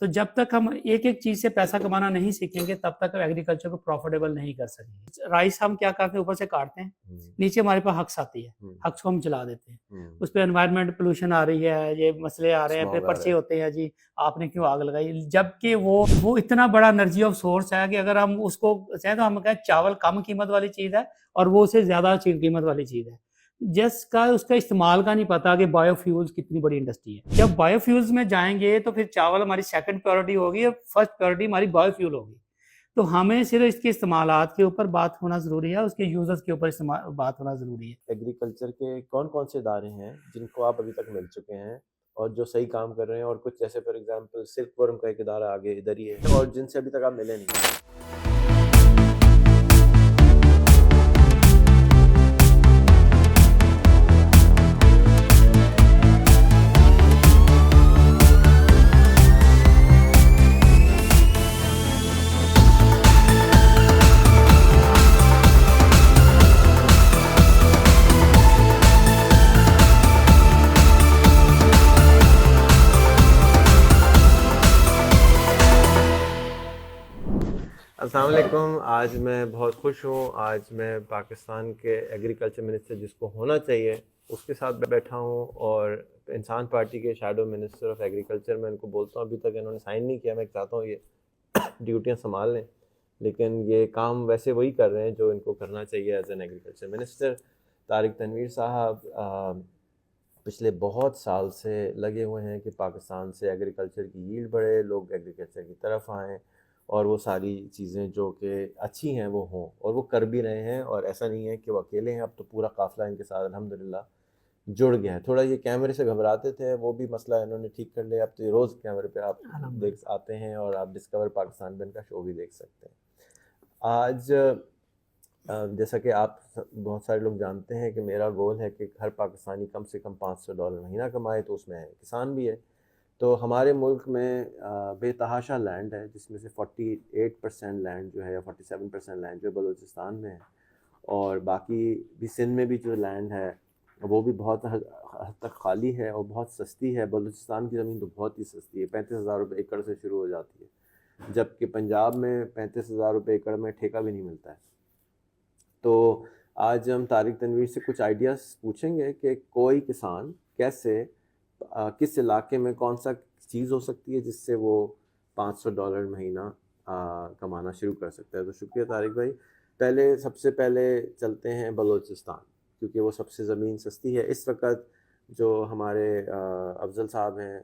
तो जब तक हम एक एक चीज से पैसा कमाना नहीं सीखेंगे तब तक हम एग्रीकल्चर को प्रॉफिटेबल नहीं कर सकेंगे। राइस हम क्या करते हैं, ऊपर से काटते हैं, नीचे हमारे पास हक्स आती है, हक्स को हम जला देते हैं, उस पर एनवायरमेंट पोल्यूशन आ रही है, ये मसले आ रहे हैं, फिर पर्चे होते हैं जी आपने क्यों आग लगाई, जबकि वो इतना बड़ा एनर्जी ऑफ सोर्स है कि अगर हम उसको चाहें तो हम कहें चावल कम कीमत वाली चीज है और वो उससे ज्यादा कीमत वाली चीज है, जिसका उसका इस्तेमाल का नहीं पता कि बायोफ्यूल्स कितनी बड़ी इंडस्ट्री है। जब बायोफ्यूल्स में जाएंगे तो फिर चावल हमारी सेकंड प्रायोरिटी होगी और फर्स्ट प्रायोरिटी हमारी बायोफ्यूल होगी। तो हमें सिर्फ इसके इस्तेमालात के ऊपर बात होना जरूरी है, उसके यूजर्स के ऊपर बात होना जरूरी है। एग्रीकल्चर के कौन कौन से इदारे हैं जिनको आप अभी तक मिल चुके हैं और जो सही काम कर रहे हैं, और कुछ जैसे फॉर एग्जांपल सिल्क वर्म का एक इदारा आगे इधर ही है, और जिनसे अभी तक आप मिले नहीं? अस्सलाम वालेकुम। आज मैं बहुत खुश हूँ। आज मैं पाकिस्तान के एग्रीकल्चर मिनिस्टर जिसको होना चाहिए उसके साथ बैठा हूँ, और इंसान पार्टी के शैडो मिनिस्टर ऑफ एग्रीकल्चर। मैं इनको बोलता हूँ अभी तक इन्होंने साइन नहीं किया। मैं चाहता हूँ ये ड्यूटियाँ संभाल लें, लेकिन ये काम वैसे वही कर रहे हैं जो इनको करना चाहिए as an agriculture minister. Tariq Tanveer sahab पिछले बहुत साल से लगे हुए हैं कि पाकिस्तान से एग्रीकल्चर की यील्ड बढ़े, लोग एग्रीकल्चर की तरफ आएँ और वो सारी चीज़ें जो कि अच्छी हैं वो हों, और वो कर भी रहे हैं। और ऐसा नहीं है कि वो अकेले हैं, अब तो पूरा काफ़िला इनके साथ अल्हम्दुलिल्लाह जुड़ गया है। थोड़ा ये कैमरे से घबराते थे, वो भी मसला इन्होंने ठीक कर लिया। अब तो ये रोज़ कैमरे पे आप देख आते हैं और आप डिस्कवर पाकिस्तान पे इनका शो भी देख सकते हैं। आज जैसा कि आप बहुत सारे लोग जानते हैं कि मेरा गोल है कि हर पाकिस्तानी कम से कम $500 महीना कमाए, तो उसमें किसान भी है। तो हमारे मुल्क में बेतहाशा लैंड है, जिसमें से 48% लैंड जो है या 47% लैंड जो बलूचिस्तान में है, और बाकी भी सिंध में भी जो लैंड है वो भी बहुत हद तक खाली है और बहुत सस्ती है। बलूचिस्तान की ज़मीन तो बहुत ही सस्ती है, 35,000 रुपये एकड़ से शुरू हो जाती है, जबकि पंजाब में 35,000 रुपये एकड़ में ठेका भी नहीं मिलता है। तो आज हम तारिक तनवीर से कुछ आइडियाज़ पूछेंगे कि कोई किसान कैसे किस इलाके में कौन सा चीज़ हो सकती है जिससे वो $500 महीना कमाना शुरू कर सकता है। तो शुक्रिया तारिक भाई। सबसे पहले चलते हैं बलूचिस्तान, क्योंकि वो सबसे ज़मीन सस्ती है इस वक्त। जो हमारे अफजल साहब हैं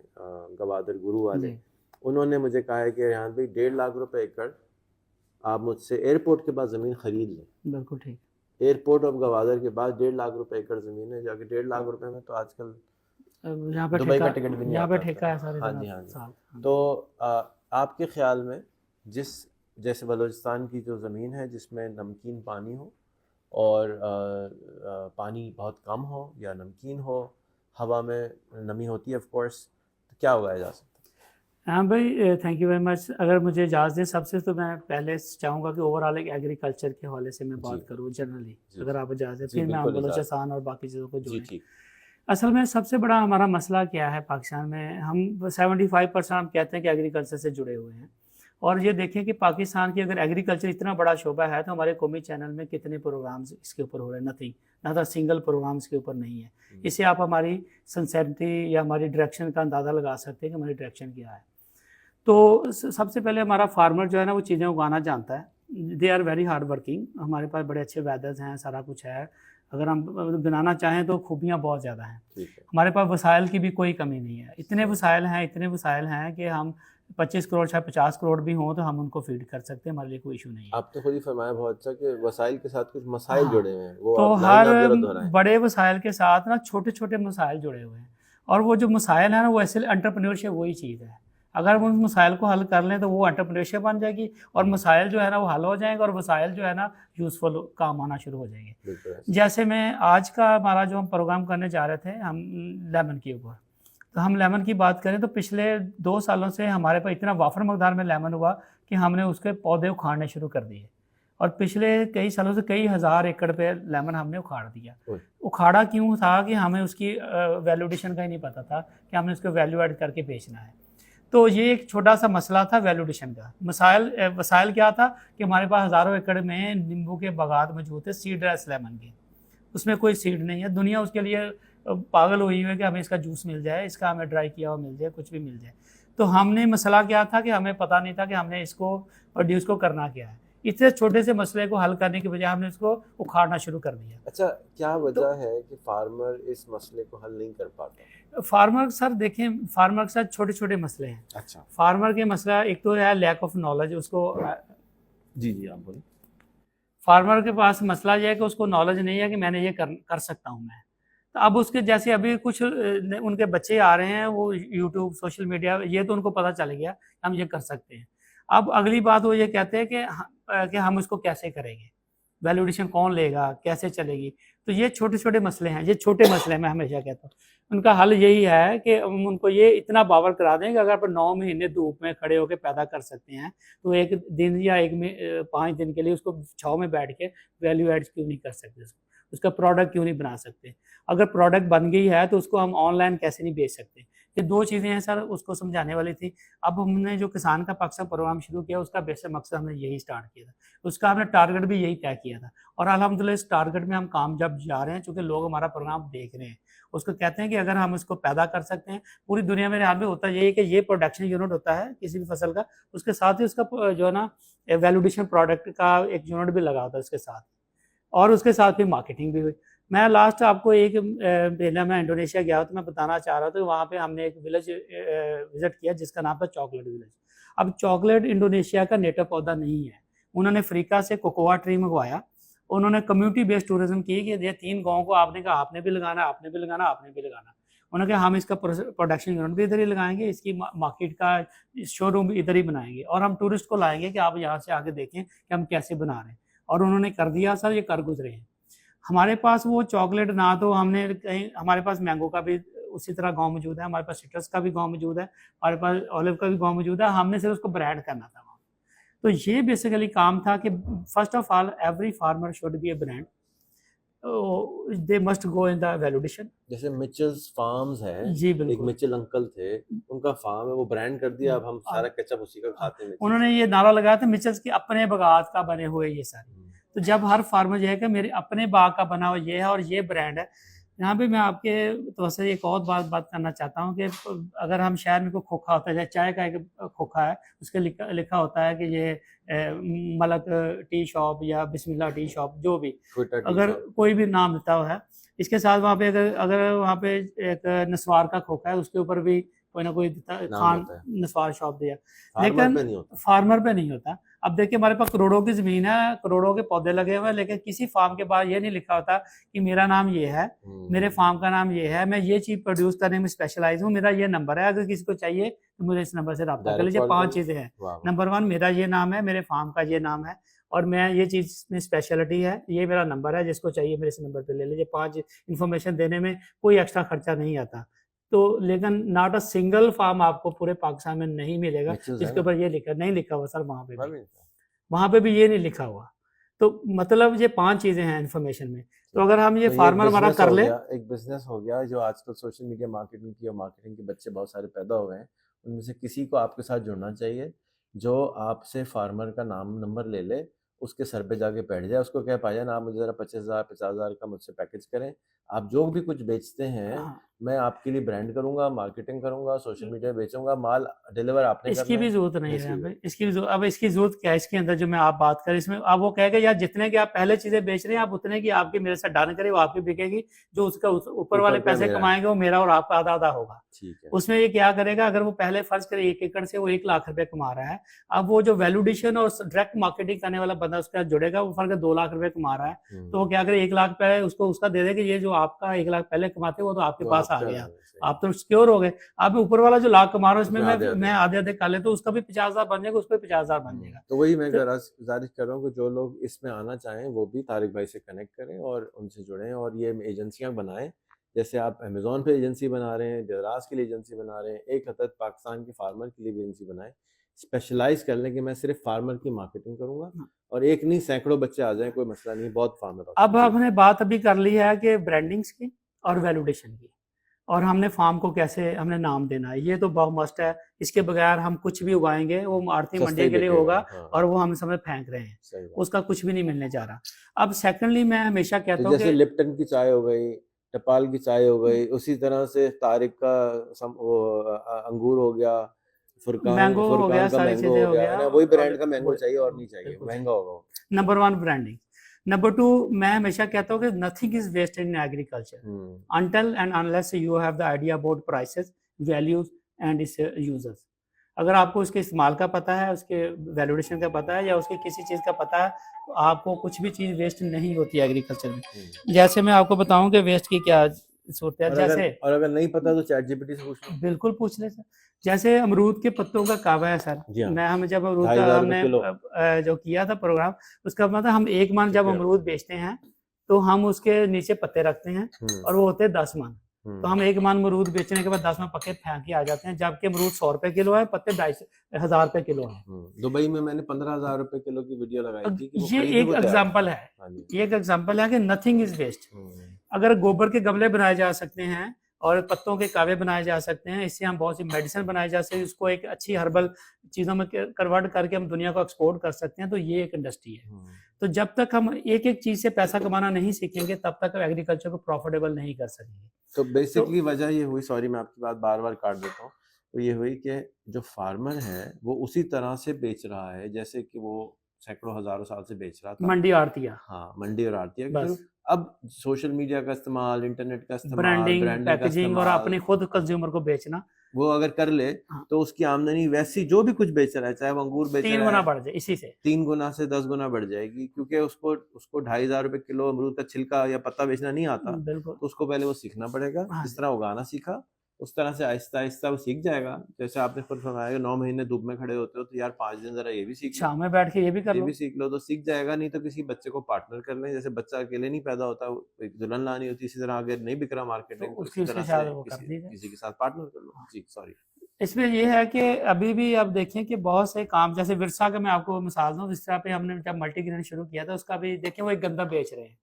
गवादर गुरु वाले, उन्होंने मुझे कहा है कि रेहान भाई 1.5 लाख रुपए एकड़ आप मुझसे एयरपोर्ट के बाद ज़मीन ख़रीद लें। बिल्कुल ठीक। एयरपोर्ट ऑफ गवादर के बाद 1.5 लाख रुपए एकड़ ज़मीन है, जाके 1.5 लाख रुपए में तो आजकल यहाँ पे दुबई का टिकट भी नहीं यहाँ पे आता। ठेका है सारे। हाँ जी, हाँ जी। तो आपके ख्याल में जैसे बलूचिस्तान की जो ज़मीन है जिसमें नमकीन पानी हो और पानी बहुत कम हो या नमकीन हो, हवा में नमी होती है ऑफ कोर्स, तो क्या उगाया जा सकता है? हाँ भाई, थैंक यू वेरी मच। अगर मुझे इजाज़त दें, सबसे तो मैं पहले चाहूँगा कि ओवरऑल एक एग्रीकल्चर के हवाले से मैं बात करूँ जनरली, अगर आप इजाज़त दें, फिर मैं बलूचिस्तान और बाकी चीज़ों को जोड़ें। असल में सबसे बड़ा हमारा मसला क्या है पाकिस्तान में, हम 75% हम कहते हैं कि एग्रीकल्चर से जुड़े हुए हैं। और ये देखें कि पाकिस्तान की अगर एग्रीकल्चर इतना बड़ा शोबा है तो हमारे कौमी चैनल में कितने प्रोग्राम्स इसके ऊपर हो रहे हैं? नथिंग, ना तो सिंगल प्रोग्राम्स के ऊपर नहीं है। इससे आप हमारी सिंसेरिटी या हमारी डायरेक्शन का अंदाज़ा लगा सकते हैं कि हमारी डायरेक्शन क्या है। तो सबसे पहले हमारा फार्मर जो है ना वो चीज़ें उगाना जानता है। They are very hard working. हमारे पास बड़े अच्छे वेदर्स हैं, सारा कुछ है। अगर हम बनाना चाहें तो खूबियाँ बहुत ज़्यादा हैं। हमारे पास वसाइल की भी कोई कमी नहीं है। इतने वसाइल हैं कि हम 25 करोड़ चाहे 50 करोड़ भी हों तो हम उनको फीड कर सकते हैं, हमारे लिए कोई इशू नहीं है। आप तो खुद ही फरमाया बहुत अच्छा कि वसाइल के साथ कुछ मसाइल जुड़े हुए हैं, वो तो हर बड़े वसाइल के साथ ना छोटे छोटे मसाइल जुड़े हुए हैं, और वो जो मसाइल है ना वो ऐसे एंटरप्रेन्योरशिप वही चीज़ है। अगर हम उन मसाइल को हल कर लें तो वो एंटरप्रेन्योरशिप बन जाएगी, और मसाइल जो है ना वो हल हो जाएंगे, और वसाइल जो है ना यूज़फुल काम आना शुरू हो जाएंगे। जैसे मैं आज का हमारा जो हम प्रोग्राम करने जा रहे थे हम लेमन के ऊपर, तो हम लेमन की बात करें तो पिछले 2 सालों से हमारे पास इतना वाफर मकदार में लेमन हुआ कि हमने उसके पौधे उखाड़ने शुरू कर दिए, और पिछले कई सालों से कई हज़ार एकड़ पे लेमन हमने उखाड़ दिया। उखाड़ा क्यों था कि हमें उसकी वैल्यू एडिशन का ही नहीं पता था कि हमने उसको वैल्यू ऐड करके बेचना है। तो ये एक छोटा सा मसला था वैल्यूडेशन का। वसाइल क्या था कि हमारे पास हज़ारों एकड़ में नींबू के बागात मौजूद थे, सीडलेस लेमन के, उसमें कोई सीड नहीं है। दुनिया उसके लिए पागल हुई है कि हमें इसका जूस मिल जाए, इसका हमें ड्राई किया हुआ मिल जाए, कुछ भी मिल जाए। तो हमने मसला क्या था कि हमें पता नहीं था कि हमने इसको प्रोड्यूस को करना क्या है। इतने छोटे से मसले को हल करने के बजाय हमने इसको उखाड़ना शुरू कर दिया। अच्छा, क्या वजह है कि फार्मर इस मसले को हल नहीं कर पाता? फार्मर सर देखें, फार्मर के साथ छोटे छोटे मसले हैं। अच्छा, फार्मर के मसला एक तो है लैक ऑफ नॉलेज, उसको जी आप बोलिए। फार्मर के पास मसला यह है कि उसको नॉलेज नहीं है कि मैंने ये कर सकता हूँ मैं। तो अब उसके जैसे अभी कुछ उनके बच्चे आ रहे हैं, वो यूट्यूब सोशल मीडिया, ये तो उनको पता चल गया हम ये कर सकते हैं। अब अगली बात वो ये कहते हैं कि हम इसको कैसे करेंगे, वैल्यूडेशन कौन लेगा, कैसे चलेगी। तो ये छोटे छोटे मसले हैं, ये छोटे मसले मैं हमेशा कहता हूँ। उनका हल यही है कि हम उनको ये इतना बावर करा दें कि अगर आप 9 महीने धूप में खड़े होकर पैदा कर सकते हैं तो एक दिन या 5 दिन के लिए उसको छाँव में बैठ के वैल्यू एड क्यों नहीं कर सकते, उसका प्रोडक्ट क्यों नहीं बना सकते। अगर प्रोडक्ट बन गई है तो उसको हम ऑनलाइन कैसे नहीं बेच सकते। ये 2 चीज़ें हैं सर, उसको समझाने वाली थी। अब हमने जो किसान का पाकिस्तान प्रोग्राम शुरू किया, उसका बेसिक मकसद हमने यही स्टार्ट किया था, उसका हमने टारगेट भी यही तय किया था और अल्हम्दुलिल्लाह इस टारगेट में हम कामयाब जा रहे हैं, चूँकि लोग हमारा प्रोग्राम देख रहे हैं। उसको कहते हैं कि अगर हम इसको पैदा कर सकते हैं, पूरी दुनिया में हाल में होता यही है कि ये प्रोडक्शन यूनिट होता है किसी भी फसल का, उसके साथ ही उसका जो है ना वैल्यूडेशन प्रोडक्ट का एक यूनिट भी लगा होता है उसके साथ, और उसके साथ फिर मार्केटिंग भी हुई। मैं लास्ट आपको एक पहले मैं इंडोनेशिया गया तो मैं बताना चाह रहा था, वहाँ पे हमने एक विलेज विजिट किया जिसका नाम था चॉकलेट विलेज। अब चॉकलेट इंडोनेशिया का नेटिव पौधा नहीं है, उन्होंने अफ्रीका से कोकोआ ट्री मंगवाया, उन्होंने कम्युनिटी बेस्ड टूरिज्म की कि ये 3 गाँव को आपने कहा आपने भी लगाना, आपने भी लगाना, आपने भी लगाना। उन्होंने कहा हम इसका प्रोडक्शन यूनिट भी इधर ही लगाएंगे, इसकी मार्केट का शोरूम भी इधर ही बनाएंगे और हम टूरिस्ट को लाएंगे कि आप यहाँ से आके देखें कि हम कैसे बना रहे हैं। और उन्होंने कर दिया सर, ये कर गुजरे हैं। हमारे पास वो चॉकलेट ना तो हमने कहीं, हमारे पास मैंगो का भी उसी तरह गाँव मौजूद है, हमारे पास सिट्रस का भी गाँव मौजूद है, हमारे पास ऑलिव का भी गाँव मौजूद है, हमने सिर्फ उसको ब्रांड करना था वहाँ। तो ये बेसिकली काम था कि first of all every farmer should be A brand, they must go in the value addition. जैसे मिचेल्स फार्म्स है, जी बिल्कुल, एक मिचेल अंकल थे, उनका फार्म है, वो ब्रांड कर दिया, अब हम सारा केचप उसी का खाते हैं। उन्होंने ये नारा लगाया था मिचेल्स के अपने बागात का बने हुए ये सारे। तो जब हर फार्मर जो है कि मेरे अपने बाग का बना हुआ ये है और ये ब्रांड है। यहाँ पे मैं आपके तो से एक और बात करना चाहता हूँ कि अगर हम शहर में कोई खोखा होता है, जैसे चाय का एक खोखा है, उसके लिखा होता है कि ये मलक टी शॉप या बिस्मिल्लाह टी शॉप, जो भी अगर कोई भी नाम देता हुआ है, इसके साथ वहाँ पे अगर वहाँ पे एक नस्वार का खोखा है, उसके ऊपर भी कोई ना कोई खान नस्वार शॉप दिया, लेकिन फार्मर पे नहीं होता। अब देखिए हमारे पास करोड़ों की ज़मीन है, करोड़ों के पौधे लगे हुए हैं, लेकिन किसी फार्म के पास ये नहीं लिखा होता कि मेरा नाम ये है, मेरे फार्म का नाम ये है, मैं ये चीज़ प्रोड्यूस करने में स्पेशलाइज हूँ, मेरा ये नंबर है, अगर किसी को चाहिए तो मुझे इस नंबर से रब्ता कर लीजिए। 5 चीज़ें हैं। नंबर 1 मेरा ये नाम है, मेरे फार्म का ये नाम है, और मैं ये चीज़ में स्पेशलिटी है, ये मेरा नंबर है, जिसको चाहिए मेरे इस नंबर पर ले लीजिए। 5 इन्फॉर्मेशन देने में कोई एक्स्ट्रा खर्चा नहीं आता। तो लेकिन नॉट अ सिंगल फार्म आपको पूरे पाकिस्तान में नहीं मिलेगा जिसके ऊपर ये नहीं लिखा हुआ सर, वहाँ पे भी ये नहीं लिखा हुआ। तो मतलब ये 5 चीज़ें हैं इन्फॉर्मेशन में। तो अगर हम ये फार्मर हमारा कर ले, एक बिजनेस हो गया जो आजकल सोशल मीडिया मार्केटिंग की और मार्केटिंग के बच्चे बहुत सारे पैदा हुए हैं, उनमें से किसी को आपके साथ जुड़ना चाहिए जो आपसे फार्मर का नाम नंबर ले ले, उसके सर पे जाके बैठ जाए, उसको कह भाईजान आप मुझे ज़रा 25,000 50,000 का मुझसे पैकेज करें, आप जो भी कुछ बेचते हैं मैं आपके लिए ब्रांड करूंगा, मार्केटिंग करूंगा, सोशल मीडिया बेचूंगा, माल डिलीवर आपने करना है। इसकी भी जरूरत नहीं है, इसकी भी अब इसकी जरूरत क्या है इसके अंदर जो मैं आप बात करें, इसमें अब वो कहेगा यार जितने की आप पहले चीजें बेच रहे हैं आप उतने की आपकी मेरे साथ डन करें, वो आपकी बिकेगी, जो उसका ऊपर वाले पैसे कमाएंगे वो मेरा और आपका आधा आधा होगा। उसमें ये क्या करेगा, अगर वो पहले फर्ज करे 1 एकड़ से वो 1 लाख रुपए कमा रहा है, अब वो जो वैल्यूडेशन और डायरेक्ट मार्केटिंग करने वाला बंदा उसके साथ जुड़ेगा, वो फर्क 2 लाख रुपए कमा रहा है, तो वो क्या करे 1 लाख पहले उसको उसका दे दे कि ये जो आपका 1 लाख पहले कमाते वो तो आपके पास आ गया, आप तो सिक्योर हो गए। आप ऊपर वाला जो लाख कमा रहा हूँ इसमें मैं आधे आधे कर ले तो उसका भी 50,000 बन जाएगा, उस पर 50,000 बन जाएगा। तो वही मैं गुजारिश कर रहा हूँ कि जो लोग इसमें आना चाहें वो भी तारिक भाई से कनेक्ट करें और उनसे जुड़ें और ये एजेंसियां बनाएं। जैसे आप अमेज़न पे एजेंसी बना रहे हैं, देवराज के लिए एजेंसी बना रहे हैं, एक हद तक पाकिस्तान के फार्मर के लिए भी एजेंसी बनाएं, स्पेशलाइज कर लें कि मैं सिर्फ फार्मर की मार्केटिंग करूंगा और एक नहीं सैकड़ों बच्चे आ जाएं, कोई मसला नहीं, बहुत फार्मर। अब हमने बात अभी कर ली है कि ब्रांडिंग्स की और वैल्यूडेशन की। और हमने फार्म को कैसे हमने नाम देना है, ये तो बहुत मस्ट है। इसके बगैर हम कुछ भी उगाएंगे वो आर्थिक मंडी के लिए होगा, और वो हम समय फेंक रहे हैं, उसका कुछ भी नहीं मिलने जा रहा। अब सेकंडली मैं हमेशा कहता हूँ जैसे लिप्टन की चाय हो गई, नेपाल की चाय हो गई, उसी तरह से तारिक का अंगूर हो गया, मैंगो हो गया, सारी चीजें हो गया, वही ब्रांड का मैंगो चाहिए और नहीं चाहिए, महंगा होगा। Number 1 branding. नंबर 2 मैं हमेशा कहता हूँ कि nothing is wasted in agriculture until and unless you have the idea about prices, values and its users. अगर आपको उसके इस्तेमाल का पता है, उसके वैल्यूएशन का पता है, या उसके किसी चीज़ का पता है, तो आपको कुछ भी चीज़ वेस्ट नहीं होती है एग्रीकल्चर में। जैसे मैं आपको बताऊं कि वेस्ट की क्या सूरत है, जैसे और अगर नहीं पता तो चैट जीपीटी से पूछ लो। बिल्कुल पूछ ले सर। जैसे अमरूद के पत्तों का कावा है सर, मैं हमें जब अमरूद का हमने जो किया था प्रोग्राम, उसका मतलब हम 1 मन जब अमरूद बेचते हैं तो हम उसके नीचे पत्ते रखते हैं और वो होते हैं 10 मन। तो हम 1 मन अमरूद बेचने के बाद 10 मन पक्के फेंक के आ जाते हैं, जबकि अमरूद 100 रुपए किलो है, पत्ते 2,500 रुपए किलो है। दुबई में मैंने 15,000 रुपए किलो की वीडियो लगाई थी कि ये एक एग्जांपल है, ये एक एग्जांपल है कि नथिंग इज वेस्ट। अगर गोबर के गमले बनाए जा सकते हैं और पत्तों के कावे बनाए जा सकते हैं, इससे हम बहुत सी मेडिसिन बनाई जा सकती है, इसको एक अच्छी हर्बल चीज़ों में कन्वर्ट करके हम दुनिया को एक्सपोर्ट कर सकते हैं। तो ये एक इंडस्ट्री है। तो जब तक हम एक एक चीज़ से पैसा कमाना नहीं सीखेंगे, तब तक एग्रीकल्चर को प्रॉफिटेबल नहीं कर सकेंगे। तो बेसिकली वजह ये हुई, सॉरी मैं आपकी बात बार बार काट देता हूँ, तो ये हुई कि जो फार्मर है वो उसी तरह से बेच रहा है जैसे कि वो सैकड़ों हजारों साल से बेच रहा था, मंडी आड़तिया। हाँ, मंडी और आड़तिया। अब सोशल मीडिया का इस्तेमाल, इंटरनेट का इस्तेमाल, ब्रांडिंग, पैकेजिंग और अपने खुद कंज्यूमर को बेचना, वो अगर कर ले तो उसकी आमदनी वैसी जो भी कुछ बेच रहा है, चाहे वो अंगूर बेच रहा है, 3 गुना बढ़ जाए, इसी से 3 गुना से 10 गुना बढ़ जाएगी, क्योंकि उसको 2,500 रुपए किलो अमरूद का छिलका या पत्ता बेचना नहीं आता। तो उसको पहले वो सीखना पड़ेगा, जिस तरह उगाना सीखा उस तरह से आहिस्ता आहिस्ता वो सीख जाएगा। जैसे आपने खुद फरमाया 9 महीने धूप में खड़े होते हो, तो यार 5 दिन जरा ये भी सीख लो, शाम में बैठ के ये भी कर लो, ये भी सीख लो, तो सीख जाएगा। नहीं तो किसी बच्चे को पार्टनर कर लें, जैसे बच्चा अकेले नहीं पैदा होता, एक दुल्हन लानी होती, इसी तरह अगर नहीं बिक रहा मार्केटिंग तो उसी तरह से किसी के साथ पार्टनर कर लो। जी सॉरी। इसमें ये है कि अभी भी आप देखें कि बहुत से काम, जैसे विरसा का मैं आपको मिसाल दूं, विरसा पे हमने जब मल्टीग्रेन शुरू किया था, उसका भी देखें वो एक गंदा बेच रहे हैं।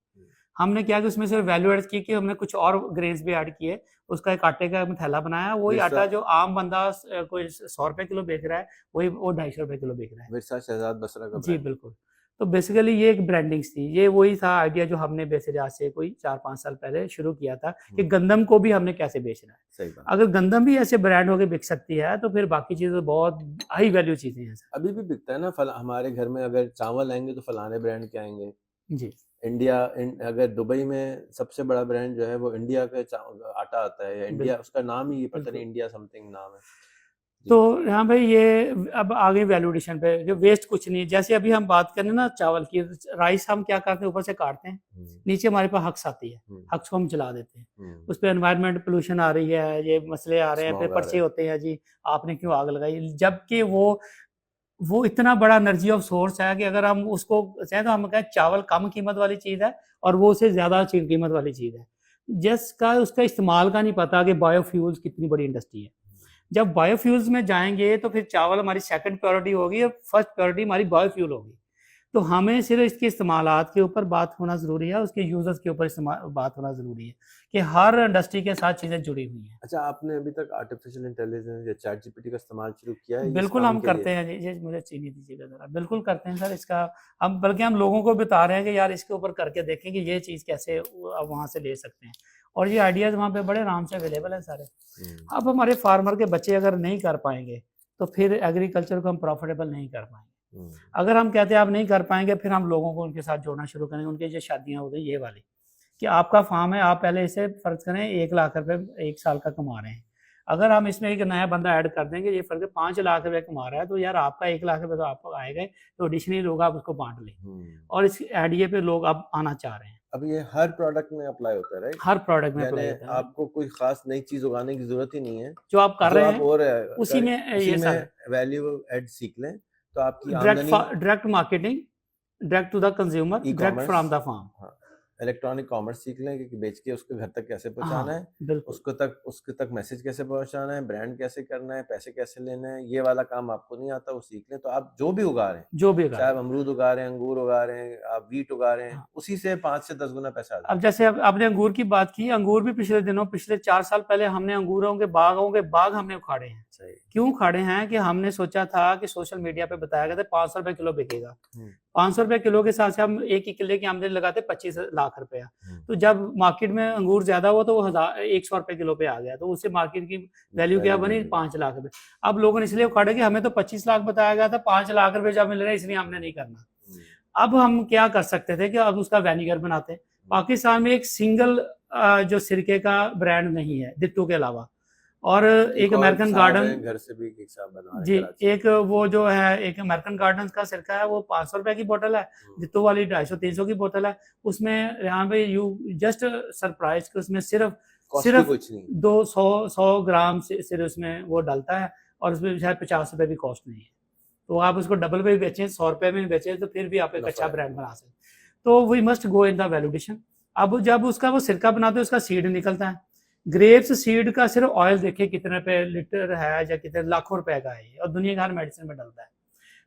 हमने क्या कि उसमें सिर्फ वैल्यू एड की कि हमने कुछ और ग्रेन्स भी ऐड किए, उसका एक आटे का थैला बनाया, वही आटा जो आम बंदा कोई 100 रुपए किलो बेच रहा है, वही वो 250 रुपए किलो बेच रहा है। विरसा शहजाद बसरा का। जी बिल्कुल। तो बेसिकली ये एक ब्रांडिंग थी, ये वही था आइडिया जो हमने बेसिकली आज से कोई 4-5 साल पहले शुरू किया था कि गंदम को भी हमने कैसे बेचना है। सही बात। अगर गंदम भी ऐसे ब्रांड होके बिक सकती है, तो फिर बाकी चीजें बहुत हाई वैल्यू चीजें हैं। अभी भी बिकता है ना, हमारे घर में अगर चावल आएंगे तो फलाने ब्रांड के आएंगे। जी। अगर दुबई में सबसे बड़ा ब्रांड जो है वो इंडिया का आटा आता है, या इंडिया, उसका नाम ही पता नहीं, इंडिया समथिंग नाम है। तो हाँ भाई, ये अब आगे वैल्यूएशन पे जो वेस्ट कुछ नहीं। जैसे अभी हम बात करें ना चावल की, राइस हम क्या करते हैं, ऊपर से काटते हैं, नीचे हमारे पास हक्स आती है, हक्स को हम जला देते हैं, उस पर एनवायरमेंट पोल्यूशन आ रही है, ये मसले आ रहे हैं, फिर पर्चे होते हैं जी आपने क्यों आग लगाई, जबकि वो इतना बड़ा एनर्जी ऑफ सोर्स है कि अगर हम उसको चाहें तो हम कहें चावल कम कीमत वाली चीज़ है और वो उससे ज़्यादा कीमत वाली चीज़ है, जिसका उसका इस्तेमाल का नहीं पता कि बायोफ्यूल्स कितनी बड़ी इंडस्ट्री है। जब बायोफ्यूल्स में जाएंगे तो फिर चावल हमारी सेकंड प्रायोरिटी होगी और फर्स्ट प्रायोरिटी हमारी बायोफ्यूल होगी। तो हमें सिर्फ इसके इस्तेमालात के ऊपर बात होना ज़रूरी है, उसके यूजर्स के ऊपर बात होना ज़रूरी है कि हर इंडस्ट्री के साथ चीज़ें जुड़ी हुई हैं। अच्छा, आपने अभी तक आर्टिफिशियल इंटेलिजेंस या चैट जीपीटी का इस्तेमाल शुरू किया है? बिल्कुल हम करते हैं जी, मुझे चीनी दीजिएगा ज़रा। बिल्कुल करते हैं सर, इसका हम बल्कि हम लोगों को बता रहे हैं कि यार इसके ऊपर करके देखें कि ये चीज़ कैसे वहाँ से ले सकते हैं, और ये आइडियाज़ वहाँ पे बड़े आराम से अवेलेबल हैं सारे। अब हमारे फार्मर के बच्चे अगर नहीं कर पाएंगे तो फिर एग्रीकल्चर को हम प्रॉफिटेबल नहीं कर पाएंगे। अगर हम कहते हैं आप नहीं कर पाएंगे, फिर हम लोगों को उनके साथ जोड़ना शुरू करेंगे। उनकी जो शादियाँ हो गई ये वाली कि आपका फार्म है, आप पहले इसे फर्ज करें 1 लाख रुपए 1 साल का कमा रहे हैं, अगर हम इसमें एक नया बंदा ऐड कर देंगे, ये फर्ज 5 लाख रुपए कमा रहा है, तो यार आपका 1 लाख रुपए तो आपको आएगा, तो एडिशनली लोग आप उसको बांट लें, और इस आइडिया पे लोग अब आना चाह रहे हैं। अब ये हर प्रोडक्ट में अप्लाई होता है, राइट? हर प्रोडक्ट में अप्लाई होता है, आपको कोई खास नई चीज उगाने की जरूरत ही नहीं है, जो आप कर रहे हैं और उसी में ये वैल्यू ऐड सीख लें तो आपकी direct marketing, direct to the consumer, direct from the farm. Electronic commerce सीख लें कि बेच के उसके घर तक कैसे पहुंचाना है, उसके तक मैसेज कैसे पहुंचाना है, ब्रांड कैसे करना है, पैसे कैसे लेने हैं, ये वाला काम आपको नहीं आता वो सीख लें। तो आप जो भी उगा रहे हैं, चाहे आप अमरूद उगा रहे हैं, अंगूर उगा रहे हैं, आप वीट उगा रहे हैं, उसी से 5 से 10 गुना पैसा आता है। अब जैसे आपने अंगूर की बात की, अंगूर भी पिछले 4 साल पहले हमने अंगूरों के बाग हमने उखाड़े हैं। क्यों उखाड़े हैं कि हमने सोचा था कि सोशल मीडिया पे बताया गया था 500 रुपए किलो बिकेगा। 500 रुपए किलो के साथ से हम एक ही किले की आमदनी लगाते 25 लाख रुपया। तो जब मार्केट में अंगूर ज्यादा हुआ तो वो 100 रुपए किलो पे आ गया, तो उससे मार्केट की वैल्यू क्या बनी, 5 लाख रुपए। अब लोगों ने इसलिए उखाड़े कि हमें तो 25 लाख बताया गया था, 5 लाख रुपए जब मिल रहे हैं इसलिए हमने नहीं करना। अब हम क्या कर सकते थे कि अब उसका वेनिगर बनाते। पाकिस्तान में एक सिंगल जो सिरके का ब्रांड नहीं है दिट्टू के अलावा, और एक अमेरिकन गार्डन घर से भी एक साहब बना जी, एक वो जो है एक अमेरिकन गार्डन का सिरका है, वो 500 रुपए की बोतल है, दिट्टू वाली 250-300 की बोतल है। उसमें यहाँ पे यू जस्ट सरप्राइज कि उसमें सिर्फ 200 ग्राम सिर्फ उसमें वो डालता है, और उसमें शायद 50 रुपए भी कॉस्ट नहीं है। तो आप उसको डबल पे भी बेचें, 100 रुपए में बेचें, तो फिर भी आप एक अच्छा ब्रांड बना सकते। तो we must go in the valuation. अब जब उसका वो सिरका बनाते हैं, उसका सीड निकलता है, ग्रेप्स सीड का सिर्फ ऑयल देखिए कितने पे लीटर है, या कितने लाखों रुपए का है, और दुनिया का हर मेडिसिन में डलता है।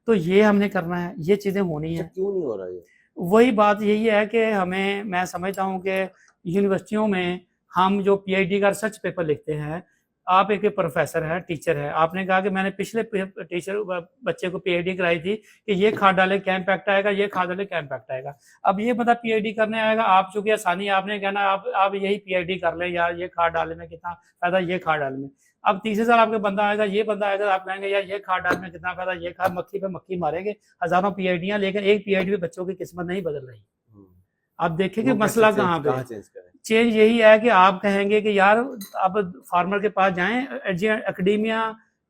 तो ये हमने करना है, ये चीजें होनी है। क्यों नहीं हो रहा ये? वही बात यही है कि हमें, मैं समझता हूँ कि यूनिवर्सिटियों में हम जो पीएचडी का रिसर्च पेपर लिखते हैं, आप एक प्रोफेसर है, टीचर है, आपने कहा कि मैंने पिछले टीचर बच्चे को पीएचडी कराई थी कि ये खाद डाले क्या इम्पैक्ट आएगा, ये खाद डाले क्या इम्पैक्ट आएगा। अब ये बंदा पीएचडी करने आएगा, आप चूंकि आसानी आपने कहना आप यही पीएचडी कर लें, यार ये खाद डालने में कितना फायदा, ये खाद डालने में। अब तीसरे साल आपके बंदा आएगा, ये बंदा आएगा, आप कहेंगे यार ये खाद डालने में कितना फायदा, ये खाद, मक्खी पे मक्खी मारेंगे, हजारों पीएचडियां, लेकिन एक पीएचडी में बच्चों की किस्मत नहीं बदल रही। आप देखें कि मसला कहाँ पे चेंज यही है कि आप कहेंगे कि यार अब फार्मर के पास जाएं, एकेडमिया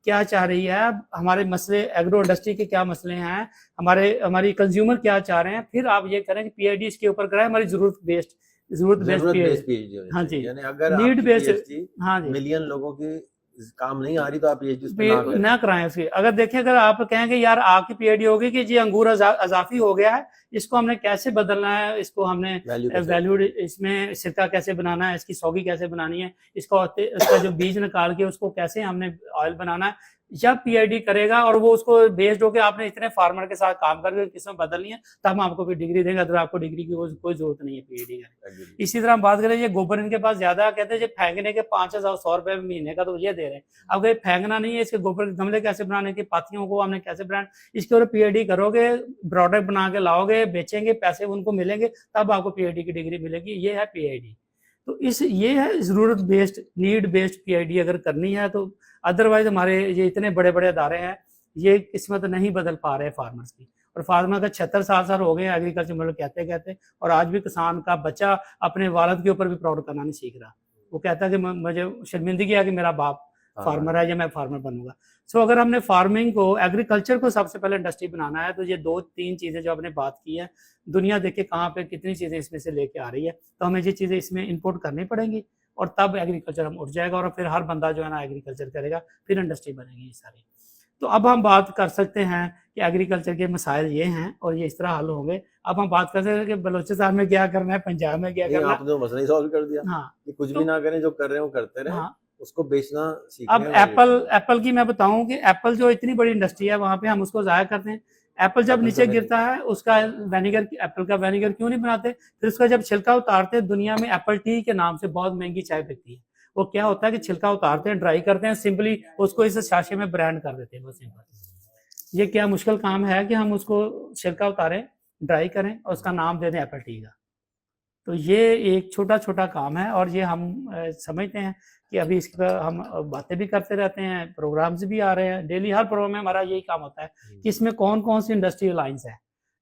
क्या चाह रही है, हमारे मसले एग्रो इंडस्ट्री के क्या मसले हैं, हमारी कंज्यूमर क्या चाह रहे हैं, फिर आप ये करें कि पीएचडी इसके ऊपर कराएं, हमारी जरूरत बेस्ड पीएचडी। हाँ जी, अगर नीड बेस्ड, हाँ जी, मिलियन लोगों की काम नहीं आ रही तो आप पीएचडी ना कराएं उसकी। अगर देखें, अगर आप कहेंगे यार आपकी पीएचडी होगी कि जी अंगूर अजाफी हो गया है, इसको हमने कैसे बदलना है, इसको हमने वैल्यू इसमें सिरका कैसे बनाना है, इसकी सौगी कैसे बनानी है, इसका जो बीज निकाल के उसको कैसे हमने ऑयल बनाना है, जब पीएचडी करेगा और वो उसको बेस्ड होकर आपने इतने फार्मर के साथ काम करके किस्म बदलनी है, तब हम आपको भी डिग्री देंगे, तो आपको डिग्री की कोई जरूरत नहीं है पीएचडी करने। इसी तरह हम बात करें, ये गोबर इनके पास ज्यादा, कहते हैं फेंकने के 5,100 रुपए महीने का तो ये दे रहे हैं। अब ये फेंकना नहीं है, इसके गोबर के गमले कैसे बनाने की, पातियों को हमने कैसे बनाना, इसके ऊपर पीएचडी करोगे, प्रोडक्ट बना के लाओगे, बेचेंगे, पैसे उनको मिलेंगे, तब आपको पीएचडी की डिग्री मिलेगी। ये है पीएचडी। तो ये है जरूरत बेस्ड, नीड बेस्ड पीएचडी अगर करनी है तो। अदरवाइज हमारे ये इतने बड़े बड़े अदारे हैं, ये किस्मत नहीं बदल पा रहे फार्मर्स की। और फार्मर का 76 साल हो गए एग्रीकल्चर मतलब कहते, और आज भी किसान का बच्चा अपने वालिद के ऊपर भी प्राउड करना नहीं सीख रहा। वो कहता है कि मुझे शर्मिंदगी है कि मेरा बाप फार्मर है, या मैं फार्मर बनूंगा। सो अगर हमने फार्मिंग को, एग्रीकल्चर को सबसे पहले इंडस्ट्री बनाना है, तो ये 2-3 चीजें जो आपने बात की है, दुनिया देखे कहाँ पे कितनी चीजें इसमें से लेके आ रही है, तो हमें ये चीजें इसमें इंपोर्ट करनी पड़ेंगी, और तब एग्रीकल्चर हम उठ जाएगा, और फिर हर बंदा जो है ना एग्रीकल्चर करेगा, फिर इंडस्ट्री बनेगी ये सारी। तो अब हम बात कर सकते हैं कि एग्रीकल्चर के मसाइल ये हैं और ये इस तरह हल होंगे। अब हम बात कर सकते हैं कि बलोचिस्तान में क्या करना है, पंजाब में क्या करना है। आपने तो मसला ही सॉल्व कर दिया। हाँ, कि कुछ भी ना करें, जो कर रहे हैं वो करते रहे। हाँ, उसको बेचना सीखना। अब एप्पल की मैं बताऊं कि एप्पल जो इतनी बड़ी इंडस्ट्री है, वहां पे हम उसको जाया करते हैं। एप्पल जब नीचे गिरता है, उसका वेनिगर, एप्पल का वेनिगर क्यों नहीं बनाते? फिर उसका जब छिलका उतारते हैं, दुनिया में एप्पल टी के नाम से बहुत महंगी चाय बिकती है। वो क्या होता है कि छिलका उतारते हैं, ड्राई करते हैं, सिंपली उसको इस साशे में ब्रांड कर देते हैं, बस सिंपल। ये क्या मुश्किल काम है कि हम उसको छिलका उतारें, ड्राई करें और उसका नाम दे दें एप्पल टी का। तो ये एक छोटा छोटा काम है, और ये हम समझते हैं कि अभी इस पर हम बातें भी करते रहते हैं, प्रोग्राम्स भी आ रहे हैं, डेली हर प्रोग्राम में हमारा यही काम होता है कि इसमें कौन कौन सी इंडस्ट्रियल लाइन्स है।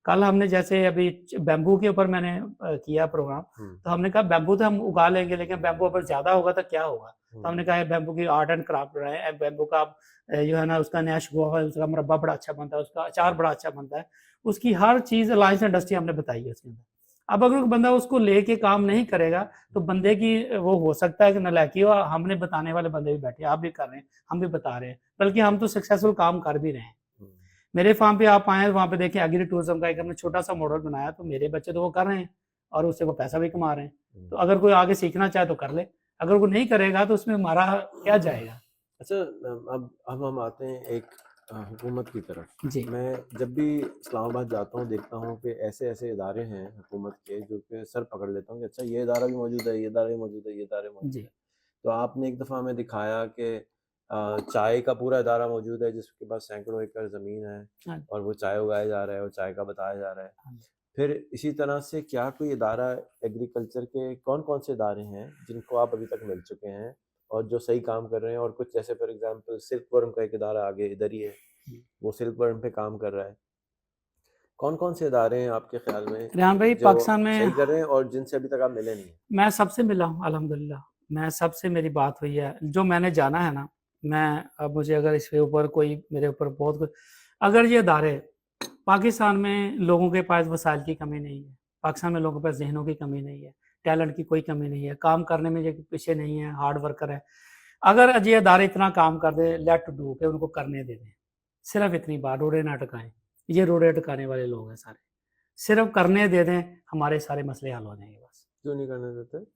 कल हमने जैसे अभी बैम्बू के ऊपर मैंने किया प्रोग्राम, तो हमने कहा बैम्बू तो हम उगा लेंगे, लेकिन बैम्बू अगर ज्यादा होगा तो क्या होगा। तो हमने कहा बैम्बू की आर्ट एंड क्राफ्ट रहे, बैम्बू का जो है ना उसका नैश हुआ है, उसका मुरब्बा बड़ा अच्छा बनता है, उसका अचार बड़ा अच्छा बनता है, उसकी हर चीज अलायंस इंडस्ट्री हमने बताई है उसके अंदर। अब अगर बंदा उसको लेके काम नहीं करेगा तो बंदे की वो हो सकता है कि नलायकी हो। हमने बताने वाले बंदे भी बैठे, आप भी कर रहे हैं, हम भी बता रहे हैं, बल्कि हम तो सक्सेसफुल काम कर भी रहे हैं। मेरे फार्म पे आप आए, वहाँ पे देखें एग्री टूरिज्म का एक हमने छोटा सा मॉडल बनाया, तो मेरे बच्चे तो वो कर रहे हैं, और उससे वो पैसा भी कमा रहे हैं। तो अगर कोई आगे सीखना चाहे तो कर ले, अगर वो नहीं करेगा तो उसमें हमारा क्या जाएगा। अच्छा, अब हम आते हैं एक हुकूमत की तरफ। जी। मैं जब भी इस्लामाबाद जाता हूँ देखता हूँ कि ऐसे ऐसे इदारे हैं हुकूमत के जो कि सर पकड़ लेता हूँ कि अच्छा ये इदारा भी मौजूद है, ये इदारा भी मौजूद है, ये इदारे मौजूद है। तो आपने एक दफ़ा हमें दिखाया कि चाय का पूरा इदारा मौजूद है जिसके पास सैकड़ों एकड़ ज़मीन है और वो चाय उगाया जा रहा है और चाय का बताया जा रहा है। फिर इसी तरह से क्या कोई इदारा एग्रीकल्चर के कौन कौन से इदारे हैं जिनको आप अभी तक मिल चुके हैं और जो सही काम कर रहे हैं, और कुछ जैसे फॉर एग्जांपल सिल्क वर्म का एक इदारा आगे इधर ही है, वो सिल्क वर्म पे काम कर रहा है। कौन कौन से इदारे हैं आपके ख्याल में रेहान भाई जो पाकिस्तान में सही कर रहे हैं और जिनसे अभी तक आप मिले नहीं? मैं सबसे मिला हूँ अल्हम्दुलिल्लाह, मैं सबसे मेरी बात हुई है, जो मैंने जाना है ना, मैं अब मुझे अगर इसके ऊपर कोई मेरे ऊपर बहुत कुछ, अगर ये इदारे पाकिस्तान में लोगों के पास वसाइल की कमी नहीं है, पाकिस्तान में लोगों के पास ज़हनों की कमी नहीं है, टैलेंट की कोई कमी नहीं है, काम करने में ये पीछे नहीं है, हार्ड वर्कर है। अगर ये इदारे इतना काम कर दे, लेट टू डू, के उनको करने दे दें, सिर्फ इतनी बात, रोड़े ना अटकाएं, ये रोड़े अटकाने वाले लोग हैं सारे, सिर्फ करने दे दें, हमारे सारे मसले हल हो जाएंगे। बस क्यों नहीं करने देते?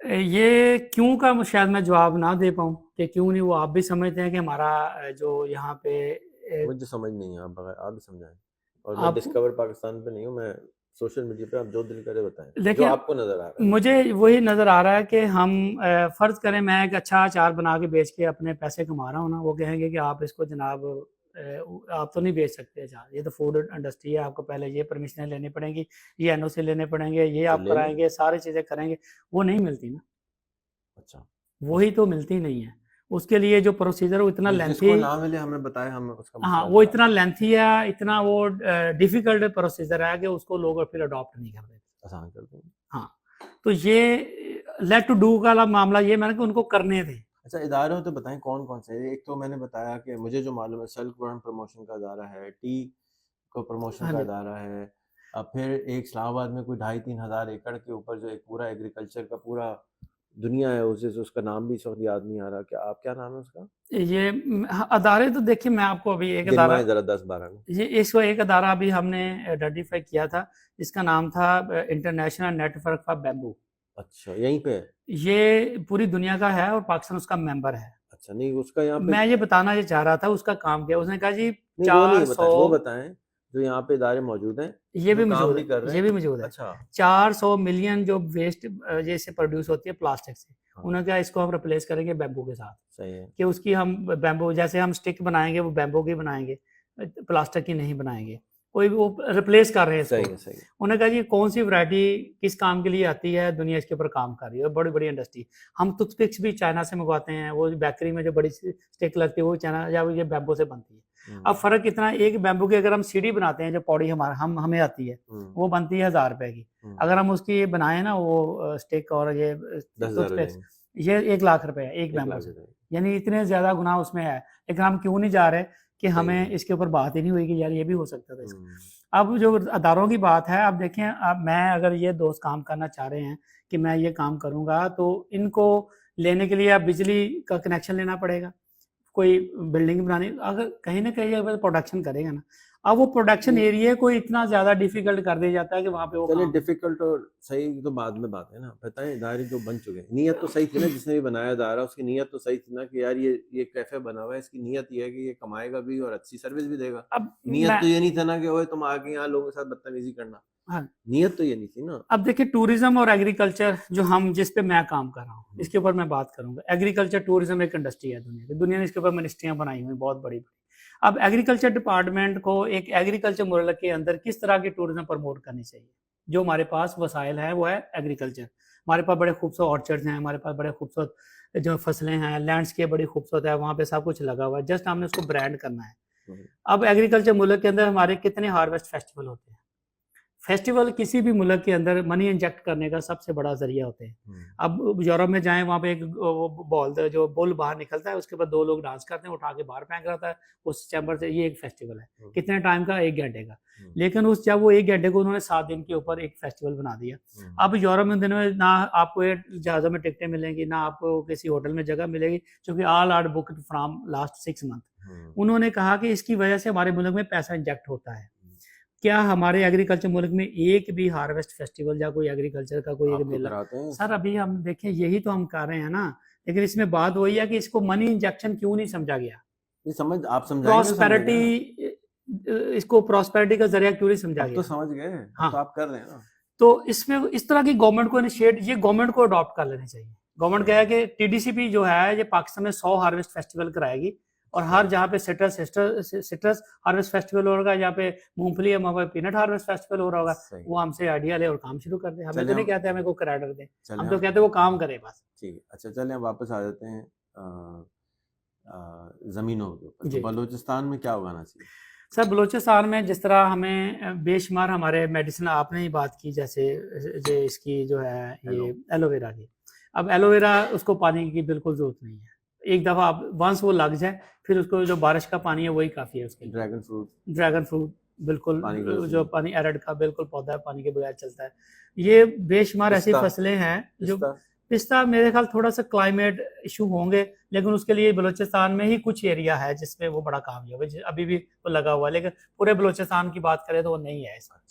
ये क्यों का शायद मैं जवाब ना दे पाऊँ कि क्यों नहीं, वो आप भी समझते हैं कि हमारा जो यहाँ पे मुझे समझ नहीं है, आप भी समझाएं। और मैं डिस्कवर पाकिस्तान पे नहीं हूँ, मैं सोशल मीडिया पे, आप जो दिल करे बताएं जो आपको नजर आ रहा है। मुझे वही नजर आ रहा है कि हम फर्ज करें मैं एक अच्छा अचार बना के बेच के अपने पैसे कमा रहा हूँ ना, वो कहेंगे कि आप इसको जनाब आप तो नहीं बेच सकते अचार, ये तो फूड इंडस्ट्री है, आपको पहले ये परमिशन लेनी पड़ेगी, ये एनओसी लेने पड़ेंगे, ये आप कराएंगे, सारी चीजें करेंगे, वो नहीं मिलती ना। अच्छा, वही तो मिलती नहीं है, उसके लिए जो प्रोसीजर वो इतना लेंथी ना मिले हमें बताए, हम उसका हाँ वो इतना लेंथी है, इतना वो डिफिकल्ट प्रोसीजर है कि उसको लोग फिर अडॉप्ट नहीं कर देते, आसान कर देंगे। हाँ, तो ये लेट टू डू का मामला ये मैंने कि उनको करने दें। अच्छा, इदारे हो तो बताएं कौन कौन से। एक तो मैंने बताया कि मुझे जो मालूम है सिल्क वर्म प्रमोशन का इदारा है, टी को प्रमोशन का इदारा है, अब फिर एक इस्लामाबाद में कोई 2,5-3 हज़ार एकड़ के ऊपर जो एक पूरा एग्रीकल्चर का पूरा दुनिया है, उसे उसका नाम भी इस वक्त याद नहीं आ रहा। क्या नाम है उसका? ये अदारे तो देखिए मैं आपको अभी एक अदारा जरा 10-12 में, ये इसको एक अदारा अभी हमने आइडेंटिफाई किया था, इसका नाम था इंटरनेशनल नेटवर्क फॉर बैम्बू। अच्छा, यहीं पे ये पूरी दुनिया का है और पाकिस्तान उसका मेंबर है। अच्छा, नहीं उसका यहाँ पे मैं ये बताना ये चाह रहा था, उसका काम क्या, उसने कहा जी 400 वो बताएं जो यहाँ पे इदारे मौजूद हैं, ये भी मौजूद है, ये भी मौजूद है। अच्छा, 400 मिलियन जो वेस्ट जैसे प्रोड्यूस होती है प्लास्टिक से, उन्होंने कहा इसको हम रिप्लेस करेंगे बैम्बू के साथ। सही है कि उसकी हम बैम्बू जैसे हम स्टिक बनाएंगे वो बैम्बू की बनाएंगे, प्लास्टिक की नहीं बनाएंगे, कोई वो रिप्लेस कर रहे हैं इसको। सही है। उन्होंने कहा जी कौन सी वैरायटी किस काम के लिए आती है, दुनिया इसके ऊपर काम कर रही है, बड़ी बड़ी इंडस्ट्री। हम टूथपिक्स भी चाइना से मंगवाते हैं, वो बेकरी में जो बड़ी स्टिक लगती है वो चाइना या ये बैम्बू से बनती है। अब फर्क इतना, एक बैम्बू की अगर हम सीढ़ी बनाते हैं जो पौड़ी हमें आती है वो बनती है 1000 रुपए की, अगर हम उसकी बनाए ना वो स्टिक और ये टूथपिक्स, ये 1 लाख रुपए है एक बैम्बू से, यानी इतने ज्यादा गुना उसमें है। लेकिन हम क्यों नहीं जा रहे कि हमें इसके ऊपर बात ही नहीं हुई कि यार ये भी हो सकता था इसका। अब जो अदारों की बात है, अब देखें, अब मैं अगर ये दोस्त काम करना चाह रहे हैं कि मैं ये काम करूंगा, तो इनको लेने के लिए अब बिजली का कनेक्शन लेना पड़ेगा, कोई बिल्डिंग बनानी, अगर कहीं ना कहीं अगर प्रोडक्शन करेगा ना, अब वो प्रोडक्शन एरिया को इतना ज्यादा डिफिकल्ट कर दिया जाता है कि वहाँ पे वो चलिए डिफिकल्ट और सही तो बाद में बात है ना, बताएं इदारे जो बन चुके हैं, नियत तो सही थी ना, जिसने भी बनाया इदारा उसकी नियत तो सही थी ना कि यार ये कैफे बना हुआ है, इसकी नियत ये है कि ये कमाएगा भी और अच्छी सर्विस भी देगा। अब नियत तो ये नहीं था ना कि ओए तुम आगे यहाँ लोगों के साथ बदतमीजी करना, हाँ, नियत तो ये नहीं थी ना। अब देखिए टूरिज्म और एग्रीकल्चर जो हम जिस पे मैं काम कर रहा हूँ इसके ऊपर मैं बात करूंगा। एग्रीकल्चर टूरिज्म एक इंडस्ट्री है दुनिया ने इसके ऊपर मिनिस्ट्रियां बनाई हुई बहुत बड़ी बड़ी। अब एग्रीकल्चर डिपार्टमेंट को एक एग्रीकल्चर मुल्क के अंदर किस तरह की टूरिज्म प्रमोट करनी चाहिए, जो हमारे पास वसाइल है वो है एग्रीकल्चर। हमारे पास बड़े खूबसूरत ऑर्चर्ड्स हैं, हमारे पास बड़े खूबसूरत जो फसलें हैं, लैंडस्केप बड़ी खूबसूरत है, वहाँ पे सब कुछ लगा हुआ है, जस्ट हमने उसको ब्रांड करना है। अब एग्रीकल्चर मुल्क के अंदर हमारे कितने हार्वेस्ट फेस्टिवल होते हैं, फेस्टिवल किसी भी मुल्क के अंदर मनी इंजेक्ट करने का सबसे बड़ा जरिया होते हैं। अब यूरोप में जाएं, वहाँ पे एक बॉल जो बुल बाहर निकलता है, उसके बाद 2 लोग डांस करते हैं, उठा के बाहर फेंक रहता है उस चैम्बर से, ये एक फेस्टिवल है। कितने टाइम का? 1 घंटे का। लेकिन उस जब वो 1 घंटे को उन्होंने 7 दिन के ऊपर एक फेस्टिवल बना दिया। अब यूरोप में दिनों में ना आपको जहाज़ों में टिकटें मिलेंगी, ना आपको किसी होटल में जगह मिलेगी, क्योंकि all are booked from last 6 month. उन्होंने कहा कि इसकी वजह से हमारे मुल्क में पैसा इंजेक्ट होता है। क्या हमारे एग्रीकल्चर मुल्क में एक भी हार्वेस्ट फेस्टिवल या कोई एग्रीकल्चर का कोई एक आप तो मेला? कराते हैं सर अभी हम देखें, यही तो हम कर रहे हैं ना, लेकिन इसमें बात वही है कि इसको मनी इंजेक्शन क्यों नहीं समझा गया, ये समझ आप समझाएंगे तो प्रॉस्पेरिटी, समझेंगे इसको प्रॉस्पेरिटी का जरिया क्यों नहीं समझा ना। अब तो गया? समझ गए, हाँ। तो आप कर रहे हैं ना। तो इसमें इस तरह की गवर्नमेंट को इनिशिएट, ये गवर्नमेंट को अडॉप्ट कर लेनी चाहिए। गवर्नमेंट कहा है कि टीडीसीपी जो है ये पाकिस्तान में 100 हार्वेस्ट फेस्टिवल कराएगी, और हर जहाँ पे सिट्रस हार्वेस्ट फेस्टिवल हो रहा है, जहाँ पे मूंगफली है वहाँ पे पीनट हार्वेस्ट फेस्टिवल हो रहा होगा, सही। वो हमसे आइडिया ले और काम शुरू कर दे। हमें चलिए तो नहीं हम- कहते हमें को क्रेडिट दे, चलिए हम तो कहते हैं वो काम करे बस। ठीक है, अच्छा चलिए हम वापस आ जाते हैं ज़मीनों के ऊपर। जी। तो बलूचिस्तान में क्या उगाना चाहिए? सर बलूचिस्तान में जिस तरह हमें बेशुमार हमारे मेडिसिन, आपने ही बात की जैसे इसकी जो है ये एलोवेरा की, अब एलोवेरा उसको पानी की बिल्कुल जरूरत नहीं है, एक दफ़ा आप वंस वो लग जाए फिर उसको जो बारिश का पानी है वही काफ़ी है उसके लिए। ड्रैगन फ्रूट बिल्कुल जो पानी एरड का बिल्कुल पौधा है, पानी के बगैर चलता है। ये बेशुमार ऐसी फसलें हैं जो पिस्ता मेरे ख्याल थोड़ा सा क्लाइमेट इशू होंगे, लेकिन उसके लिए बलूचिस्तान में ही कुछ एरिया है जिसमें वो बड़ा कामयाब है, अभी भी वो लगा हुआ है, लेकिन पूरे बलूचिस्तान की बात करें तो वो नहीं है ऐसा।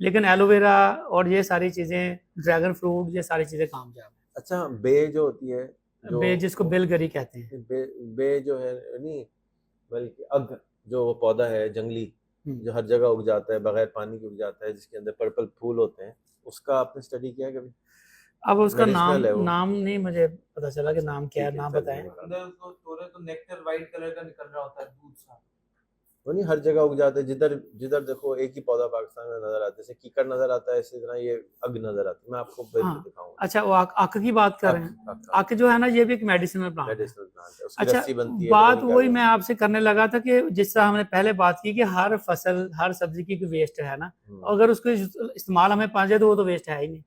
लेकिन एलोवेरा और ये सारी चीज़ें, ड्रैगन फ्रूट, ये सारी चीज़ें कामयाब है। अच्छा, बे जो होती है, बे जिसको बेलगरी कहते हैं, बे जो है नहीं बल्कि अग जो पौधा है जंगली जो हर जगह उग जाता है, बगैर पानी के उग जाता है, जिसके अंदर पर्पल फूल होते हैं, उसका आपने स्टडी किया है कभी? अब उसका नाम नहीं मुझे पता चला कि नाम क्या है, नाम बताएं। अंदर उसको तोड़े तो नेक्टर वाइट कलर का निकल रहा होता है, दूध सा। वो नहीं हर जगह उग जाता है, जिधर देखो एक ही पौधा पाकिस्तान में नजर आता है, जैसे कीकर नजर आता है, इसी तरह ये अग नजर आता है। मैं आपको दिखाऊंगा। अच्छा, वो आक की बात कर रहे हैं। आक जो है ना, ये भी एक मेडिसिनल प्लांट है। उसकी रस्सी बनती है। बात वही मैं आपसे करने लगा था कि जिस तरह हमने पहले बात की कि हर फसल, हर सब्जी की वेस्ट है ना, अगर उसको इस्तेमाल हमें पा जाए तो वो तो वेस्ट है ही नहीं।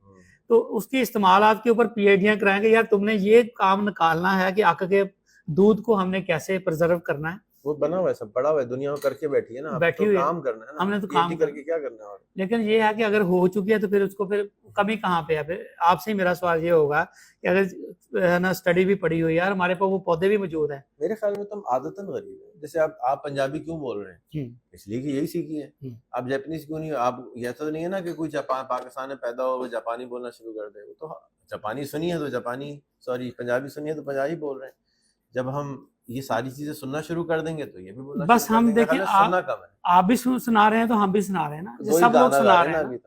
तो उसकी इस्तेमालात के ऊपर पीएचडियां कराएंगे, यार तुमने ये काम निकालना है कि आक के दूध को हमने कैसे प्रिजर्व करना है। वो बना हुआ है, सब पड़ा हुआ है, दुनिया में करके बैठी है ना, बैठी हुई काम करना है ना, हमने तो काम करके क्या करना है। लेकिन ये है कि अगर हो चुकी है तो फिर उसको फिर कमी कहाँ पे है। फिर आपसे मेरा सवाल ये होगा कि अगर है ना स्टडी भी पड़ी हुई है यार, हमारे पास वो पौधे भी मौजूद है। मेरे ख्याल में तुम आदतन गरीब है। जैसे आप पंजाबी क्यों बोल रहे हैं? इसलिए कि यही सीखी है। आप जापानीज क्यों नहीं? आप ऐसा तो नहीं है ना कि कोई पाकिस्तान में पैदा हो वो जापानी बोलना शुरू कर दे। वो तो जापानी सुनी है तो जापानी, सॉरी पंजाबी सुनी है तो पंजाबी बोल रहे हैं। जब हम ये सारी चीजें सुनना शुरू कर देंगे तो ये भी बोलना बस हम देखें, आप भी सुना रहे हैं तो हम भी सुना रहे हैं ना, सब लोग सुना रहे हैं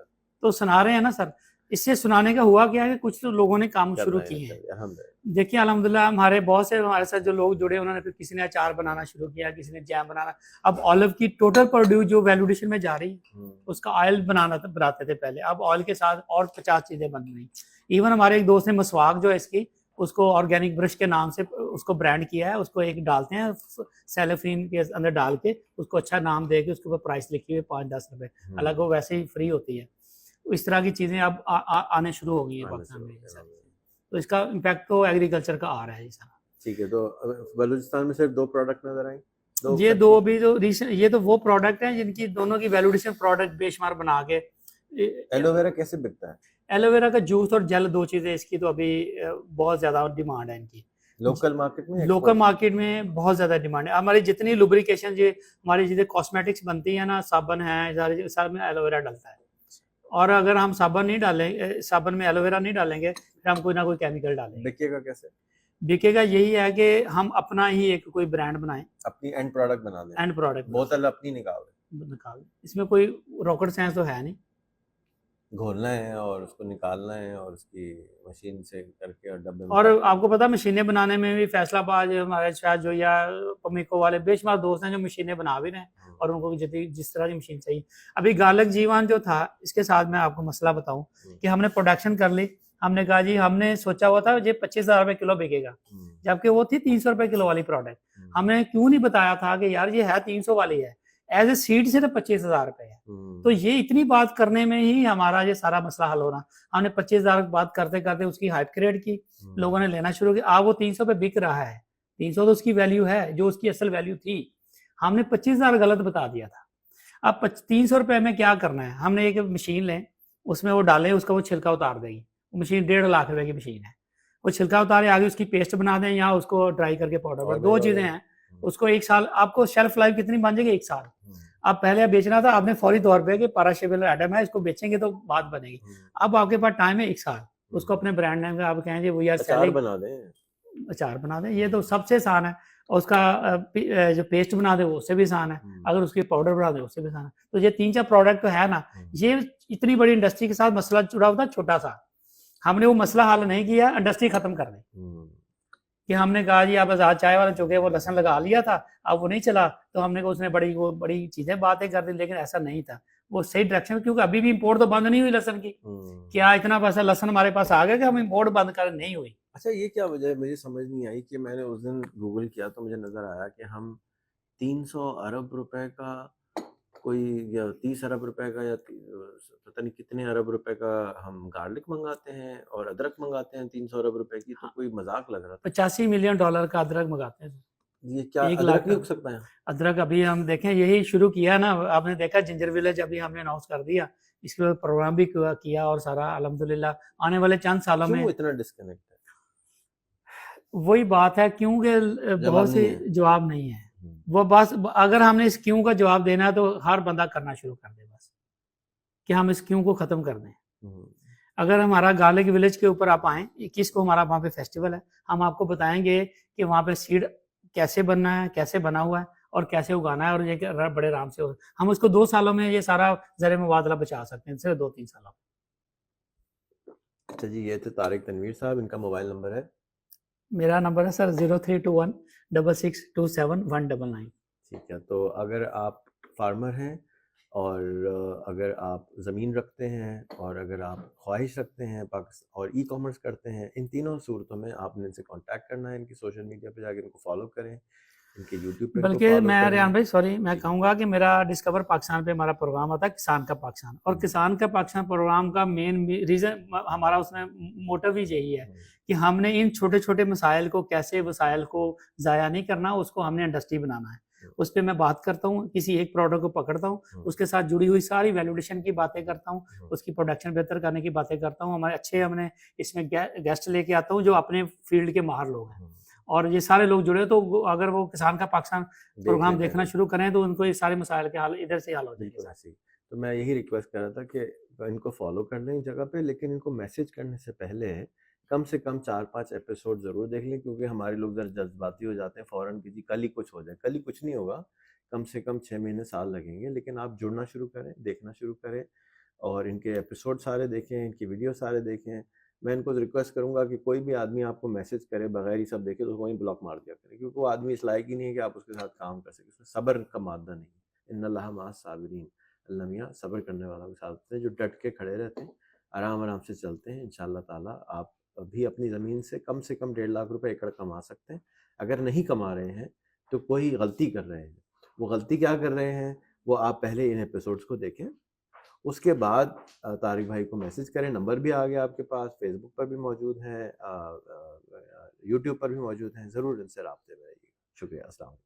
तो सुना रहे हैं ना सर। इससे सुनाने का हुआ क्या है कि कुछ तो लोगों ने काम शुरू किए हैं। देखिए अल्हम्दुलिल्लाह हमारे बहुत से हमारे साथ जो लोग जुड़े, उन्होंने फिर किसी ने अचार बनाना शुरू किया, किसी ने जैम बनाना। अब ऑलिव की टोटल प्रोड्यूस जो वैल्यूडेशन में जा रही है, उसका ऑयल बनाते थे पहले, अब ऑयल के साथ और 50 चीजें बन रही। इवन हमारे एक दोस्त ने मसवाक जो है इसकी, उसको ऑर्गेनिक ब्रश के नाम से उसको ब्रांड किया है। उसको एक डालते हैं सेलोफिन के अंदर डाल के, उसको अच्छा नाम दे के उसके ऊपर प्राइस लिखी हुई 5-10 रुपए, हालांकि वो वैसे ही फ्री होती है। इस तरह की चीजें अब आने शुरू हो गई है पाकिस्तान में, तो इसका इम्पैक्ट तो एग्रीकल्चर का आ रहा है सारा। ठीक है, तो बलूचिस्तान में सिर्फ 2 प्रोडक्ट नजर आए, ये 2 भी जो रिसेंट, ये तो वो प्रोडक्ट हैं जिनकी दोनों की वैल्यूडेशन प्रोडक्ट बेशुमार बना के। एलोवेरा कैसे बिकता है? एलोवेरा का जूस और जेल, 2 चीजें इसकी तो अभी बहुत ज्यादा डिमांड है इनकी लोकल मार्केट में। बहुत ज्यादा डिमांड है। हमारी जितनी लुब्रिकेशन, जो हमारी जितनी कॉस्मेटिक्स बनती है ना, साबन है, सारे में एलोवेरा डलता है। और अगर हम साबन नहीं डालें, साबन में एलोवेरा नहीं डालेंगे, फिर हम कोई ना कोई केमिकल डालेंगे। बिकेगा कैसे? बिकेगा यही है कि हम अपना ही एक कोई ब्रांड बनाएं, अपनी एंड प्रोडक्ट बना दें। एंड प्रोडक्ट बोतल अपनी निकाल, इसमें कोई रॉकेट साइंस तो है नहीं। घोलना है और उसको निकालना है और उसकी मशीन से करके और डब्बे में। और आपको पता है मशीनें बनाने में भी फैसलाबाद हमारे शायद जो या पमिको वाले बेशुमार दोस्त हैं जो मशीनें बना भी रहे हैं, और उनको जिस तरह की मशीन चाहिए। अभी गालक जीवान जो था, इसके साथ मैं आपको मसला बताऊं कि हमने प्रोडक्शन कर ली। हमने कहा जी, हमने सोचा हुआ था ये 25,000 रुपए किलो बिकेगा, जबकि वो थी 300 रुपए किलो वाली प्रोडक्ट। हमने क्यों नहीं बताया था कि यार ये है 300 वाली है, एज ए सीड से तो 25,000 रुपए है। तो ये इतनी बात करने में ही हमारा ये सारा मसला हल होना। हमने 25,000 बात करते करते उसकी हाइप क्रिएट की, लोगों ने लेना शुरू किया। अब वो 300 पे बिक रहा है। 300 तो उसकी वैल्यू है, जो उसकी असल वैल्यू थी। हमने 25,000 गलत बता दिया था। अब 300 रुपए में क्या करना है, हमने एक मशीन लें, उसमें वो डालें, उसका वो छिलका उतार देगी। वो मशीन 1.5 लाख रुपए की मशीन है। वो छिलका उतारे, आगे उसकी पेस्ट बना दें या उसको ड्राई करके पाउडर। 2 चीजें हैं। उसको 1 साल, आपको शेल्फ लाइफ कितनी बन जाएगी? 1 साल। अब पहले बेचना था, आपने फौरी तौर पे कि पेरिशेबल आइटम है, इसको बेचेंगे तो बात बनेगी। अब आपके पास टाइम है 1 साल, उसको अपने ब्रांड नेम का आप कहें जी वी आर अचार सेलिंग, बना दें, अचार बना दें, ये तो सबसे आसान है। और उसका जो पेस्ट बना दे वो उससे भी आसान है, अगर उसकी पाउडर बना दे उससे भी आसान है। तो ये 3-4 प्रोडक्ट तो है ना, ये इतनी बड़ी इंडस्ट्री के साथ मसला जुड़ा हुआ था छोटा सा, हमने वो मसला हल नहीं किया, इंडस्ट्री खत्म कर दी कि हमने कहा जी आप आजाद चाय वाले चौके वो लहसन लगा लिया था, अब वो नहीं चला, तो हमने कहा उसने बड़ी चीजें बातें कर दी, लेकिन ऐसा नहीं था, वो सही डायरेक्शन में, क्योंकि अभी भी इंपोर्ट तो बंद नहीं हुई लहसन की। क्या इतना पैसा लहसन हमारे पास आ गया कि हम इंपोर्ट बंद कर नहीं हुई। अच्छा, ये क्या वजह है, मुझे समझ नहीं आई कि मैंने उस दिन गूगल किया तो मुझे नजर आया कि हम 300 अरब रुपए का कोई, या 30 अरब रुपए का, या पता नहीं कितने अरब रुपए का हम गार्लिक मंगाते हैं और अदरक मंगाते हैं 300 अरब रुपए की, तो कोई मजाक लग रहा था। $85 मिलियन का अदरक मंगाते हैं। ये क्या 1 अदरक लाख नहीं उग सकता है? अदरक अभी हम देखें, यही शुरू किया ना, आपने देखा जिंजर विलेज अभी हमने अनाउंस कर दिया, इसके बाद प्रोग्राम भी किया और सारा अल्हम्दुलिल्लाह आने वाले चंद सालों में। क्यों इतना डिस्कनेक्ट है? वही बात है, क्योंकि बहुत से जवाब नहीं है वो, बस अगर हमने इस क्यों का जवाब देना है तो हर बंदा करना शुरू कर दे बस, कि हम इस क्यों को खत्म कर दें। अगर हमारा गार्लिक विलेज के ऊपर आप आए, 21 को हमारा वहाँ पे फेस्टिवल है, हम आपको बताएंगे कि वहाँ पे सीड कैसे बनना है, कैसे बना हुआ है और कैसे उगाना है, और ये बड़े आराम से हम उसको 2 सालों में ये सारा ज़र मुबादला बचा सकते हैं, सिर्फ 2-3 सालों में। अच्छा जी, ये थे तारिक तनवीर साहब, इनका मोबाइल नंबर है? मेरा नंबर है सर 0321 6627 199। ठीक है, तो अगर आप फार्मर हैं और अगर आप ज़मीन रखते हैं और अगर आप ख्वाहिश रखते हैं पाकिस्तान और ई-कॉमर्स करते हैं, इन तीनों सूरतों में आपने इनसे कांटेक्ट करना है। इनकी सोशल मीडिया पे जाकर इनको फॉलो करें, इनके यूट्यूब पे बल्कि मैं रेहान भाई सॉरी, मैं कहूँगा कि मेरा डिस्कवर पाकिस्तान पे हमारा प्रोग्राम आता है किसान का पाकिस्तान, और किसान का पाकिस्तान प्रोग्राम का मेन रीज़न हमारा उसमें मोटिव ही यही है कि हमने इन छोटे छोटे मसाइल को, कैसे वसाइल को ज़ाया नहीं करना, उसको हमने इंडस्ट्री बनाना है। उस पर मैं बात करता हूँ, किसी एक प्रोडक्ट को पकड़ता हूँ, उसके साथ जुड़ी हुई सारी वैल्यूडेशन की बातें करता हूँ, उसकी प्रोडक्शन बेहतर करने की बातें करता हूँ। हमारे अच्छे हमने इसमें गेस्ट लेके आता हूँ जो अपने फील्ड के माहिर लोग हैं, और ये सारे लोग जुड़े, तो अगर वो किसान का पाकिस्तान प्रोग्राम देखना शुरू करें तो उनको ये सारे मसाइल के हल इधर से हल हो जाएंगे। तो मैं यही रिक्वेस्ट कर रहा था कि इनको फॉलो कर लें जगह पे, लेकिन इनको मैसेज करने से पहले कम से कम 4-5 एपिसोड ज़रूर देख लें, क्योंकि हमारे लोग जरा जज्बाती हो जाते हैं फ़ौरन कि जी कल ही कुछ हो जाए। कल ही कुछ नहीं होगा, कम से कम 6 महीने साल लगेंगे, लेकिन आप जुड़ना शुरू करें, देखना शुरू करें और इनके एपिसोड सारे देखें, इनकी वीडियो सारे देखें। मैं इनको रिक्वेस्ट करूंगा कि कोई भी आदमी आपको मैसेज करे बगैर ही सब देखे तो वहीं ब्लॉक मार दिया करे, क्योंकि वो आदमी इस लायक ही नहीं है कि आप उसके साथ काम कर सकें। उसमें सब्र का मादा नहीं है। इन्नल्लाह मअस साबिरीन, अल्लाह मियां सब्र करने वालों के साथ होते हैं, जो डट के खड़े रहते हैं, आराम आराम से चलते हैं। इंशाल्लाह ताला आप भी अपनी ज़मीन से कम 1.5 लाख रुपए एकड़ कमा सकते हैं। अगर नहीं कमा रहे हैं तो कोई गलती कर रहे हैं। वो गलती क्या कर रहे हैं वो आप पहले इन एपिसोड्स को देखें, उसके बाद तारिक भाई को मैसेज करें। नंबर भी आ गया आपके पास, फेसबुक पर भी मौजूद है, यूट्यूब पर भी मौजूद हैं। ज़रूर इनसे राब्ते में रहिए। शुक्रिया, अस्सलाम।